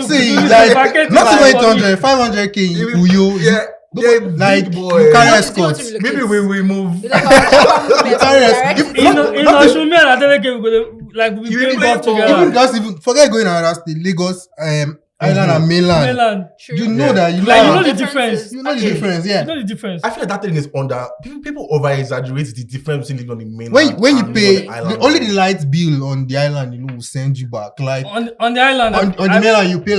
See, like not even 800, 500k you. Like boy. You carry escorts. Maybe we move. You carry escorts. In Oshumi and Adeleke, we play golf together. Even just forget going around state, Lagos, island and mainland. True. You know that you know the difference. You know the difference. Yeah. You know the difference. I feel like that thing is under people over exaggerate the difference between living on the mainland. When you pay only the light bill on the island, will send you back. Like on the island, on the mainland, you pay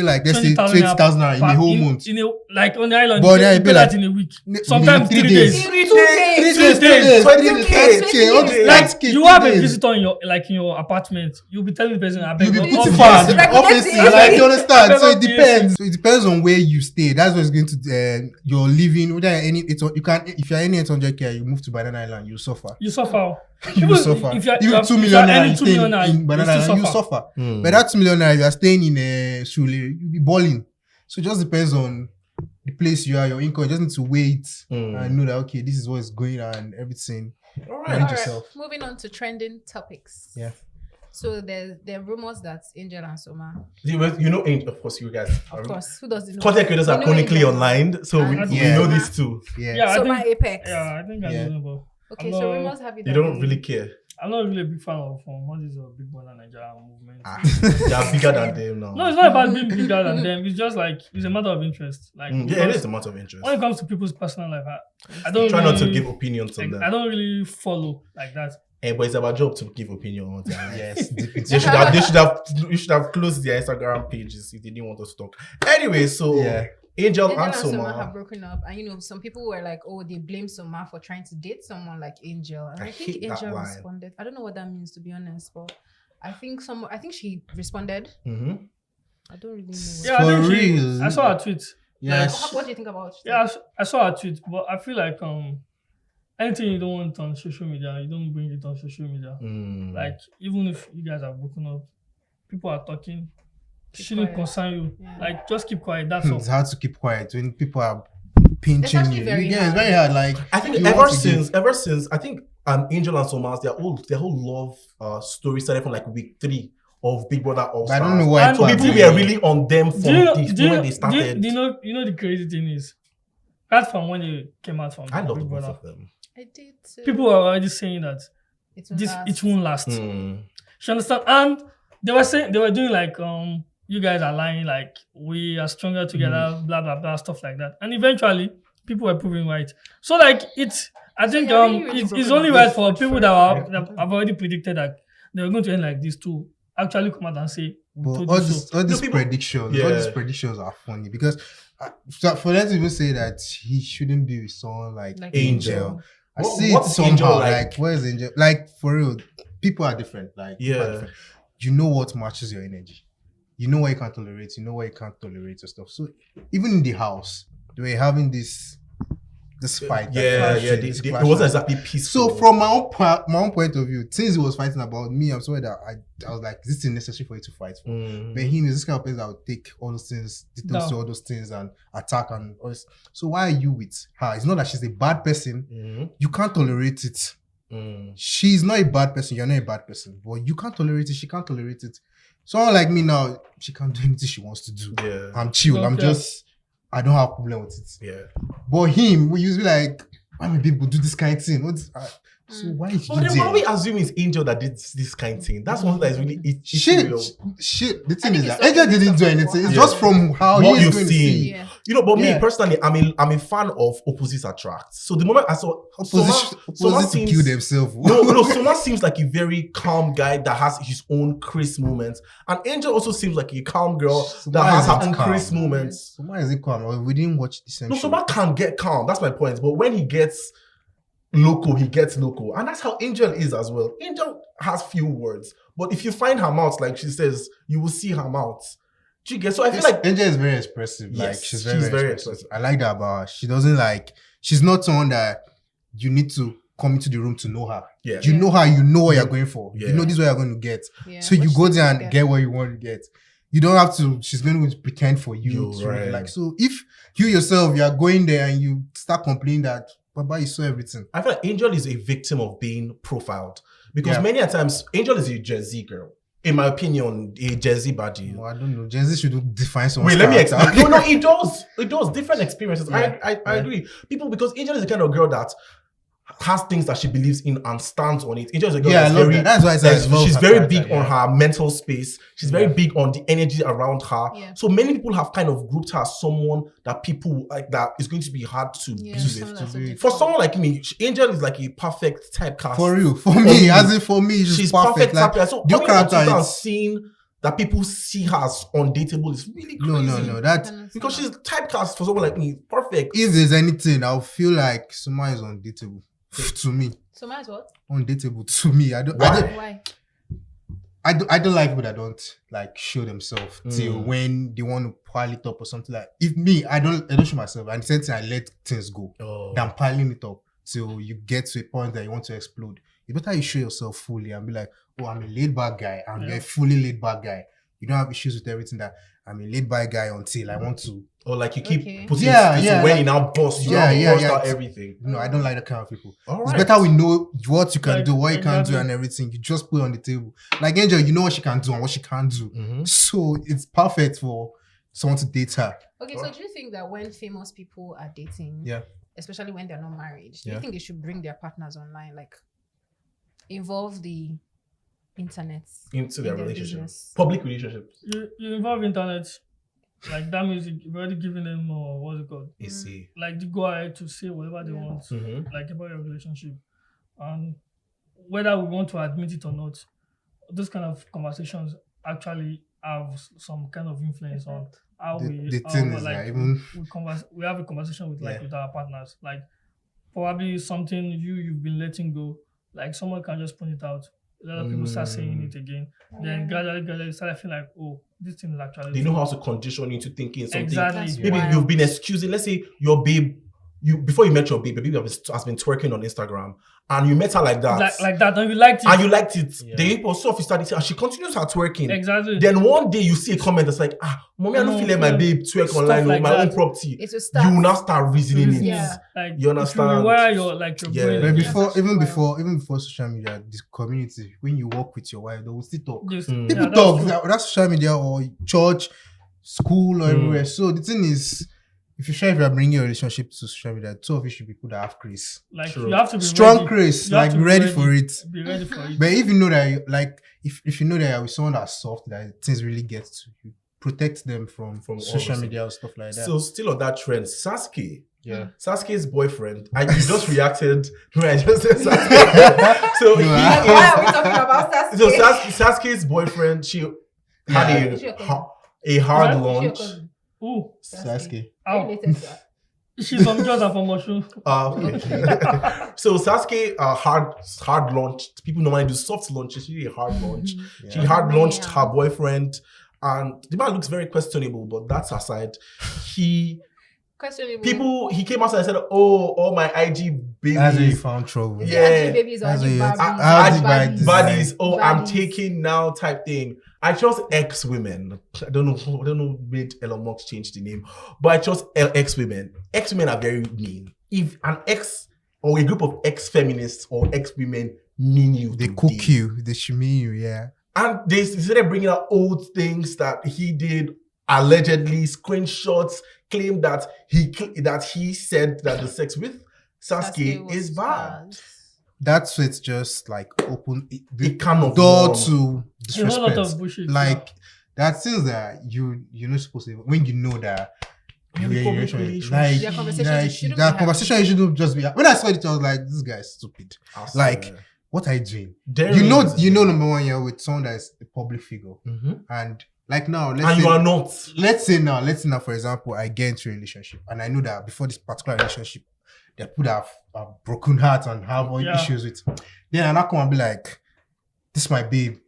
like let's say 20,000 in a whole month. Like on the island, but you pay that in a week. Sometimes 3 days. 3 days. 3 days. 20k. Like you have a visitor in your apartment, you'll be telling the person, I beg you'll be you. putting fast offices. Like you understand. So it depends. So it depends on where you stay. That's what's going to you're living. Whether you can if you're any 800k, you move to Banana Island, you suffer. You suffer. You suffer. Even 2 million naira, you stay in Banana Island, you suffer. But that 2 million naira, if you're staying in Shule, you'll be balling. So it just depends on the place you are, your income. You just need to wait and know that okay, this is what's going on and everything. All right. Moving on to trending topics. Yeah. So there are rumors that Angel and Soma. You know, of course, you guys. Of course, who doesn't know? Content creators are chronically online, so we know this too. Yeah. Soma Apex. Yeah, I think I know. Okay, so rumors have you. You don't really care. I'm not really a big fan of what is a big brother Nigerian movement. They are bigger than them now. No, it's not about being bigger than them. It's just like it's a matter of interest. Like it is a matter of interest. When it comes to people's personal life, I don't try not to give opinions on them. I don't really follow like that. But it's our job to give opinion on them. Yes, you should have closed their Instagram pages if they didn't want us to talk. Anyway, so Angel and and Soma have broken up, and some people were like, "Oh, they blame Soma for trying to date someone like Angel," and I think Angel responded. I don't know what that means, to be honest, but I think she responded. Mm-hmm. I don't really know. Yeah, For real. I saw her tweet. Yes. What do you think about it? Yeah, I saw her tweet, but I feel like anything you don't want on social media, you don't bring it on social media. Like, even if you guys are broken up, people are talking. Shouldn't concern you. Yeah. Like, just keep quiet. That's all. It's hard to keep quiet when people are pinching you. It's very hard. Like, I think ever since I think Angel and Somas, their whole love story started from like week 3 of Big Brother All Stars. I don't know why. So people were really on them from when they started. You know the crazy thing is, right from when they came out from Big Brother, of them. I did too. People were already saying that it won't last. You understand? And they were doing like you guys are lying, like we are stronger together, blah blah blah, stuff like that. And eventually, people were proving right. So like I think it's only right for people that have already predicted that they were going to end like this to actually come out and say. But all these predictions are funny because for them to even say that he shouldn't be with someone like Angel. I see it somehow like where's Angel? Like, for real, people are different. Like, you know what matches your energy. You know what you can tolerate. You know what you can't tolerate and stuff. So even in the house, they were having this fight. It wasn't exactly peaceful. So from my own point of view, since he was fighting about me, I'm sorry that I was like, is this necessary for you to fight for? But him is this kind of person that would take all those things, details to all those things and attack and all this. So why are you with her? It's not that she's a bad person. You can't tolerate it. She's not a bad person. You're not a bad person. But you can't tolerate it. She can't tolerate it. Someone like me now, she can't do anything she wants to do. Yeah. I'm chill. I don't have a problem with it. Yeah. But him, we usually like, why do people do this kind of thing? So why is he there? Why we assume it's Angel that did this kind of thing? That's one that is really shit. The thing is that Angel didn't do anything. It's just from how what you've seen. Yeah. But me personally, I'm a fan of opposites attract. So the moment I saw Soma seems to kill themselves. No, Soma seems like a very calm guy that has his own crisp moments, and Angel also seems like a calm girl that has her own crisp moments. Soma isn't calm. We didn't watch the same. No, Soma can't get calm. That's my point. But when he gets local, he gets local, and that's how Angel is as well. Angel has few words, but if you find her mouth, like she says, you will see her mouth. Do you get? So I feel like Angel is very expressive. Yes, like she's very expressive. I like that about her. She doesn't like. She's not someone that you need to come into the room to know her. Yeah. You know her. You know what you're going for. Yeah. You know this is what you're going to get. Yeah. So you go there and get what you want to get. You don't have to. She's going to pretend for you. Right. Like, so if you yourself you are going there and you start complaining that Baba, you saw everything. I feel like Angel is a victim of being profiled because many a times Angel is a Gen Z girl. In my opinion, a Gen Z baddie. Well, I don't know. Gen Z should define someone's let me explain. No, it does. It does. Different experiences. Yeah. I agree. People, because Angel is the kind of girl that has things that she believes in and stands on it. Angel is a girl that's why I said she's very big on her mental space. She's very big on the energy around her. Yeah. So many people have kind of grouped her as someone that people like that is going to be hard to be with. For someone like me, Angel is like a perfect typecast. For you, for me, as in for me, she's perfect typecast. So the character is seen that people see her as undateable is really crazy. No, that because she's typecast for someone like me, perfect. If there's anything, I'll feel like Soma is undateable. To me. So might as what? Undateable to me. Why? I don't like people that don't like show themselves till when they want to pile it up or something like. If me, I don't show myself, and the same thing I let things go than piling it up till you get to a point that you want to explode. You better you show yourself fully and be like, oh, I'm a laid back guy. I'm a fully laid back guy. You don't have issues with everything that I'm a laid back guy until I want to. Or like you keep putting so when you now bust, you bust out everything. No, I don't like that kind of people. It's better we know what you can do, what you can't do and everything. You just put it on the table. Like Angel, you know what she can do and what she can't do. So it's perfect for someone to date her. Okay, so do you think that when famous people are dating, especially when they're not married, do you think they should bring their partners online? Like involve the internet into their relationships, public relationships. You involve internet, like that means you've already given them what's it called? Like the go ahead to say whatever they want, like about your relationship, and whether we want to admit it or not, those kind of conversations actually have some kind of influence on how the thing is like even we have a conversation with with our partners. Like probably something you've been letting go. Like someone can just point it out. A lot of people start saying it again. Then gradually start feeling like, oh, this thing is actually. They know how to condition you into thinking something. Exactly. Maybe you've been excusing. Let's say your babe. Before you met your babe has been twerking on Instagram, and you met her like that, and you liked it, Yeah. Then you also started, and she continues her twerking. Exactly. Then one day you see a comment that's like, mommy, I don't feel like my babe twerk online on my own property. You will now start reasoning it. Yeah. Like, you understand? Your brain. But before social media, this community, when you work with your wife, they will still talk. People talk. That's social media or church, school, or everywhere. So the thing is, if you are bringing your relationship to social media, two of you should be people that have grace. Like you have to be strong grace, like be ready for it. Be ready for it. But if you know that, if you know that you're with someone that's soft, that things really get to you, protect them from social media or stuff like that. So still on that trend, Sasuke. Yeah. Sasuke's boyfriend. I just reacted when I just said Sasuke. So why are we talking about Sasuke? So Sasuke's boyfriend, she had a hard launch. Ooh, Sasuke. Oh. She's from Jordan from Moshu. Okay. So Sasuke hard launched. People normally do soft launches. She did a hard launch. She hard launched her boyfriend, and the man looks very questionable. But that's aside. He came outside and said, "Oh, all my IG babies." That's how you found trouble. Yeah, IG babies or IG baddies. Oh, I'm taking now type thing. I trust ex women. I don't know. Made Elon Musk change the name, but I trust ex women. Ex women are very mean. If an ex or a group of ex feminists or ex women mean you, they cook you. They should mean you. Yeah. And they started bringing out old things that he did, allegedly screenshots, claim that he said that the sex with Sasuke is bad. That's it's just like open the kind of door to disrespect. A lot of bullshit, like that things that you're not supposed to, when you know that that conversation shouldn't just be. When I saw it, I was like, this guy is stupid. Like, what are you doing? You know, number one, you're with someone that is a public figure, and like now, let's say now, for example, I get into a relationship, and I know that before this particular relationship, they put a broken heart and have all issues with. Then I come and be like, this is my babe,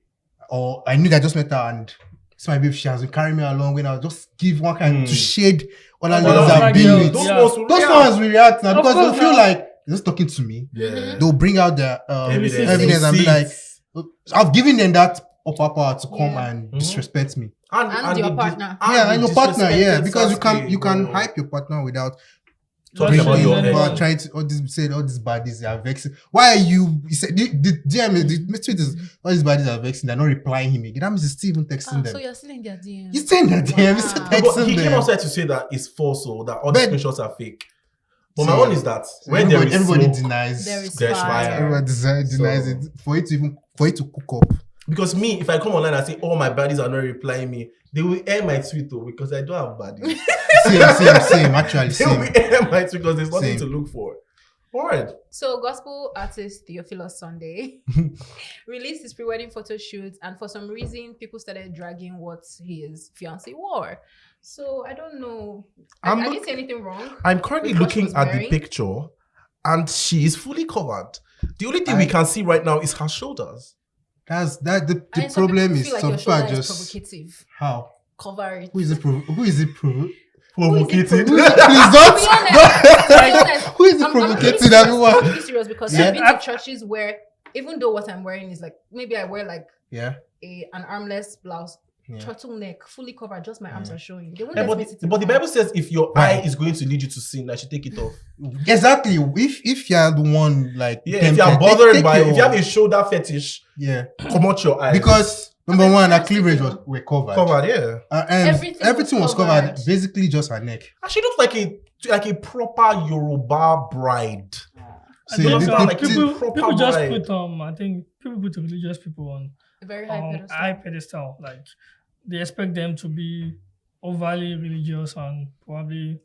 or I knew that I just met her, and this is my babe. She has been carrying me along. When I'll just give one kind to shade all the ladies I've been with. Those ones will react now because they'll feel like they're just talking to me. Yeah. They'll bring out their evidence and be like, I've given them that upper power to come and disrespect me. And your partner. And your partner, because you can hype your partner without talking about your head. Trying to all these baddies are vexing. Why are you said the DM the tweet is all these baddies are vexing, they're not replying him again. That means he's still even texting them. So you're still in their DM. He's still in their DM, he's still texting them. He came outside to say that it's false or that all the screenshots are fake. But my own is that when everybody denies there's fire. Everybody denies it for it to cook up. Because me, if I come online and say all my baddies are not replying me, they will air my tweet though, because I don't have baddies. Same, actually. They will air my tweet because there's nothing to look for. All right. So gospel artist Theophilus Sunday released his pre-wedding photo shoot, and for some reason people started dragging what his fiancée wore. So I don't know. I didn't say anything wrong. I'm currently looking at the picture and she is fully covered. The only thing we can see right now is her shoulders. The problem is some people are just provocative. How? Cover it. Who is it provocating? Please don't. Who is it provocating? Everyone. I'm serious because I've been to churches where even though what I'm wearing is like maybe I wear like an armless blouse, turtleneck, fully covered, just my arms are showing. But the Bible says if your eye is going to lead you to sin, I should take it off. Exactly. If you're the one if you're bothered by if you have a shoulder fetish, come out your eyes. Because number one, her cleavage were covered. And everything was covered. Basically just her neck. And she looks like a proper Yoruba bride. People just put I think people put religious people on a very high pedestal. Like they expect them to be overly religious and probably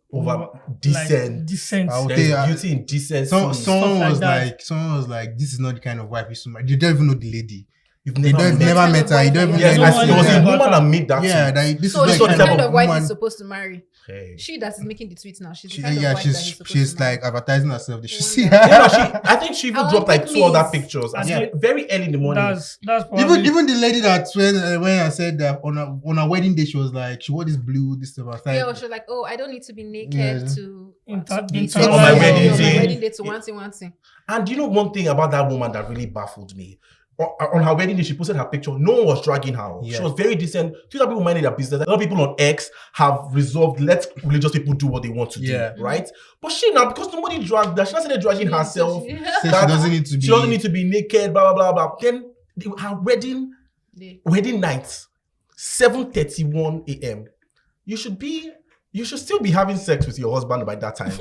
decent. Beauty in decency. Someone was like, this is not the kind of wife you should marry. You don't even know the lady. You've You never never met her. You don't even Yes, know it was anything. a woman that made that Yeah, tweet. this So is she's the the kind kind of wife woman. he's supposed to marry. Hey. She that is making the tweets now. She's the She, kind of yeah, wife that he's supposed she's to marry. like advertising herself. They should see Wonder. her. Yeah, I think she even I dropped want like 2 other pictures. pictures. I Yeah, think very early in the morning. That's probably Even the lady that when I said that on her wedding day, she was like, she wore this blue, this stuff. I was like, Yeah, she was like, oh, I don't need to be naked Yeah. to Internalize On my wedding on day. my wedding day to one thing. And you know one thing about that woman that really baffled me? On her wedding day, she posted her picture. No one was dragging her. Yeah. She was very decent. Few other people minding their business. A lot of people on X have resolved, let religious people do what they want to Yeah. do, right? But she now, because nobody dragged her, she not started dragging herself. say she that doesn't need to be. She doesn't need to be naked, blah, blah, blah, blah. Then her wedding night, 7:31 a.m. You should still be having sex with your husband by that time.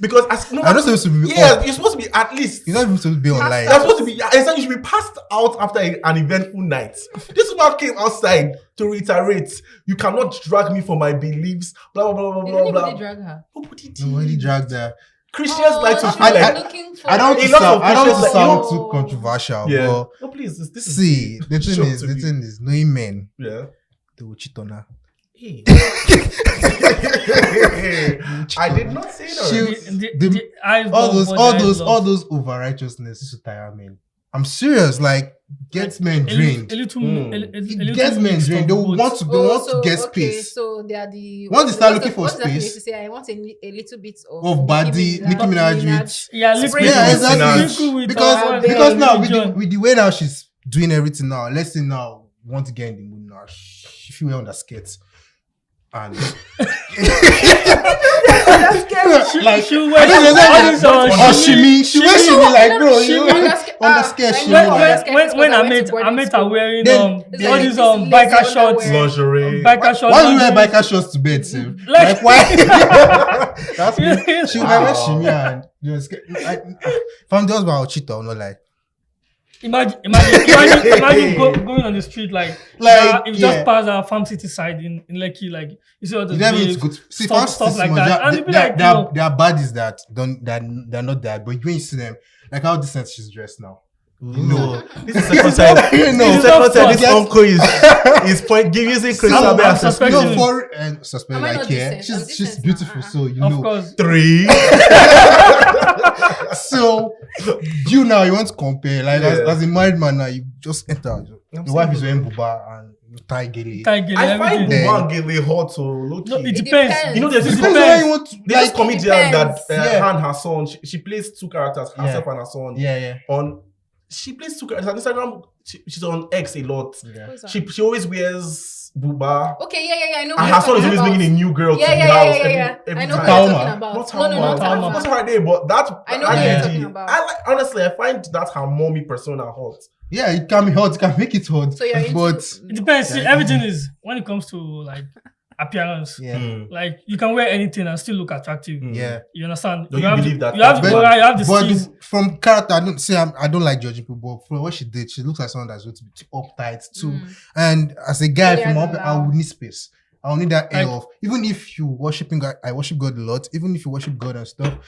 Because I'm not supposed to be. yeah, you're supposed to be at least. You're not even supposed to be online. You're supposed to be. You should be passed out after an eventful night. This woman came outside to reiterate, "You cannot drag me for my beliefs." Blah blah blah blah blah. Anybody drag her? Nobody did. Nobody dragged her. Christians like to feel I- like. looking for I don't A lot of want to Christians sound like- too controversial, Yeah. but No, please. This is see, the shock to me. thing is, knowing men, Yeah. they will cheat on her. Hey. I did not say that. All those over righteousness is to tire men. I'm serious. Like, gets men drained. A little, Mm. It gets men drained. They want to get space. So they are the Once they start looking for what's that space- to say? I want a little bit Of body, Nicki Minaj with Yeah, Spray yeah, with exactly. sprinkle with Because now religion. with the way now she's doing everything now, let's say now want to get in the mood now, she feel on the skirts and like she I wears don't know, all these or she wears shimmy like bro, you shimmy. on the skirt shimmy. When I met her wearing Then- all like these this lazy biker shorts, underwear. Lingerie. biker shorts. Why do you wear biker shorts to bed, sir? Like why? That's me. She wear shimmy and just if I'm the husband, I'll cheat or not like. Imagine going on the street like if you just pass our farm city side in Lekki, like you see all the You never need to go to see stuff like that, and you be like, there are bodies that they're not that, but when you see them, like how decent she's dressed now. You know, This is the second time. You know. This is the second time Yes. this uncle is point using Crystal I'm Bay as a suspecting- no, for and suspect Am I I not care. decent? I'm She's decent beautiful, now, so you Of know. course, 3. So you now you want to compare, like Yeah. as a married man now, you just enter. I'm Your wife is saying- wearing buba and tie gele. Tiger, I find everything. Buba Gele hot to low No, key. it It depends. depends. You know, there's this Depends comedian, where you want to. there's this Like, comedian that depends. Yeah. her and her son. She plays 2 characters, herself and her son. yeah. She plays 2 characters on Instagram. She's on X a lot. Who's that? She always wears buba. Okay, yeah, I know. And what her son is you're always talking bringing a new girl about. to the Yeah. house I every know what time. you're Talma. talking about. Not No, not Talma. Talma. What's her name? But that I know what you're lady, talking about. honestly, I find that her mommy persona hot. Yeah, it can be hot, it can make it hot. So you're into but It depends. See, everything is when it comes to like appearance. yeah. Like you can wear anything and still look attractive. Yeah. You understand? Don't you have believe that? You have the But- aura, you have the But skills. from character, I don't like judging people, but from what she did, she looks like someone that's going to be too uptight too. And as a guy, Yeah, from my yeah. I would need space. I will need that air Like- of, even if you worshiping God, I worship God a lot. Even if you worship God and stuff,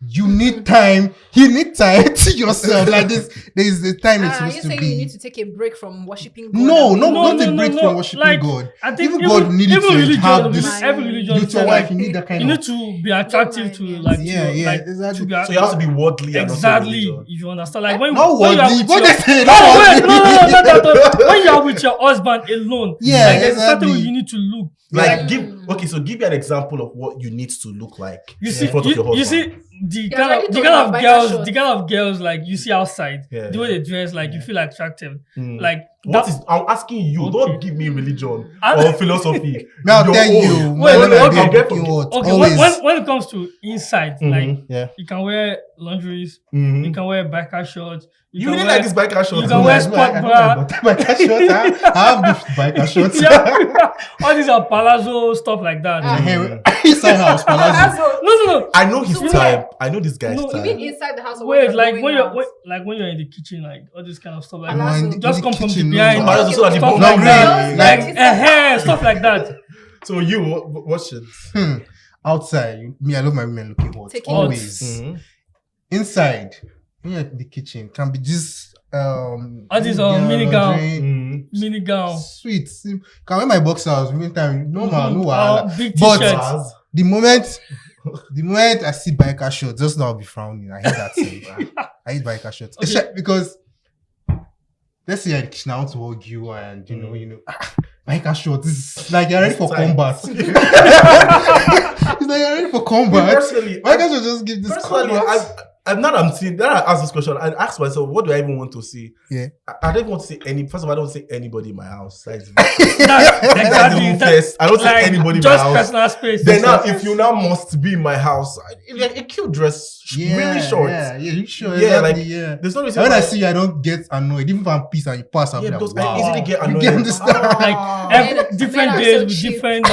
you need time. You need time to yourself. Like this, there is the time it's You supposed to saying be. you need to take a break from worshiping God? No, and- not a no, break no. from worshiping Like, God. I think Even God needed even to religion, have this every religion with your said, wife. like, You need that kind you of. need to be attractive to Yeah. like Yeah, to, yeah, like exactly. to be So you have to be worldly and exactly also if you understand. Like when Not when you are worldly. with What your- they say? No, Not wait, worldly. not that all. When you are with your husband alone, Yeah, like there's a certain way exactly. you need to look. Like give me an example of what you need to look like You in see, front of your husband. you see the You're kind already of talking about biker the kind of girls like you see outside, Yeah. the way they dress, like you feel attractive, Mm. like What that- is? I'm asking you. Okay. Don't give me religion I'm- or philosophy. Now I'll Your tell own. you, Wait, when wait, I okay. be Okay, looking what, Okay, always. when it comes to inside, like Mhm. Yeah. you can wear lingeries, Mhm. you can wear biker shorts, You can really wear, like this biker shorts? you can wear sport bra. biker shorts. I have this biker shorts. Yeah, all these are palazzo stuff like that. Inside house, palazzo. No. I know his So type. I know this guy's No, You mean type. inside the house? Or Wait, when like you're when going you're out? when you're in the kitchen, like all this kind of stuff, like Palazzo. in just the come from the kitchen, no. behind, Palazzo, so that the stuff bone like not that, really, like stuff like that. So you, what should? Outside, me, I love my women looking hot. Taking Always. Mhm. Inside, when you're in the kitchen, can be just All these mini gown. Mini gown. Sweet. Can wear my boxers meantime. No man, no wahala. Big But t-shirts. the moment I see biker shorts, just now I'll be frowning. I hate that thing. I hate biker shorts. Okay. Because let's say I want to hug you and biker shorts. It's like you're ready for combat. It's like you're ready for combat. Personally, Biker shorts just give this combat. I'm not. I'm seeing that. I asked this question. I asked myself, what do I even want to see? Yeah. I don't want to see any. First of all, I don't see anybody in my house. That's Exactly. first. I don't see anybody in my just house. personal space. Then now, if you now must be in my house, a cute dress, really short. Yeah, you sure? Yeah, Exactly, like there's no reason. when why- I see you, I don't get annoyed. Even if I'm pissed and you pass, I'm yeah, like, because wow. I easily get annoyed. You understand? Like different men are days so with cheap. different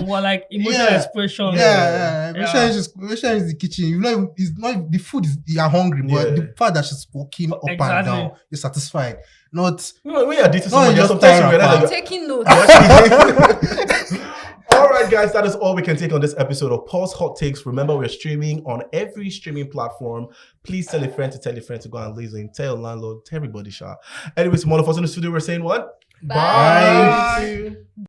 like emotional Yeah. expression. Yeah. Make sure it's the kitchen. You know, it's not the food is you are hungry, but the fact that she's walking up and Exactly. down, you're satisfied. Not When you're dating No, someone, just sometimes you tear realize apart. that Taking notes. All right, guys, that is all we can take on this episode of Pulse Hot Takes. Remember, we're streaming on every streaming platform. Please tell a friend to go and listen. Tell your landlord, tell everybody, Anyways, from all of us in the studio, we're saying what? Bye. Bye.